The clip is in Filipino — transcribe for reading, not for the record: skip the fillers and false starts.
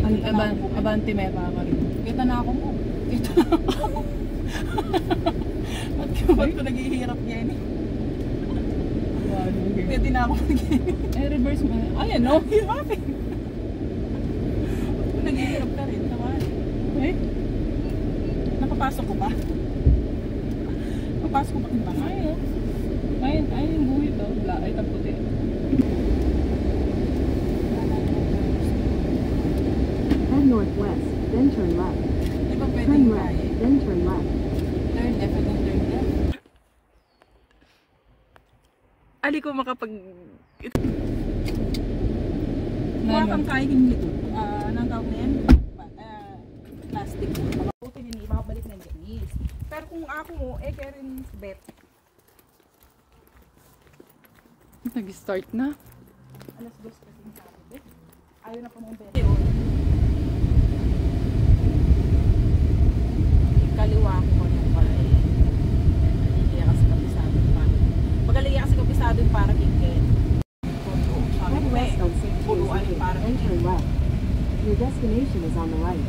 Abante may pa rin. Kita na ako mo. Kita na ako. Ba't ko naghihirap yan eh? Pwede na ako naghihirap. Eh, reverse mo. Ayan, no? Hirap eh. Naghihirap ka rin. Naman. Eh? Napapasok ko ba? Napapasok ko ba rin ba? Ayun. Ayun yung buhay to. Ay, taputi. Head northwest, then turn left. Di ba pwede Turn yung right, kaya? then turn left. Turn left and then turn left. Ali ko makapag... Mukha kang kain nito. Anong tawag na yan? Plastic. Makaputi din, ibabalik ng Janice. Pero kung ako mo, kaya rin si Beth. Nag-start na. Alas 2 kasi yung sabi, Beth. Ayaw na pa mong Beth. Kaliwa ko yung pala eh. Naliya kasi kapisado pa. Magaliya kasi kapisado yung para kingken. Head west on St. James Lane, then turn left. Your destination is on the right.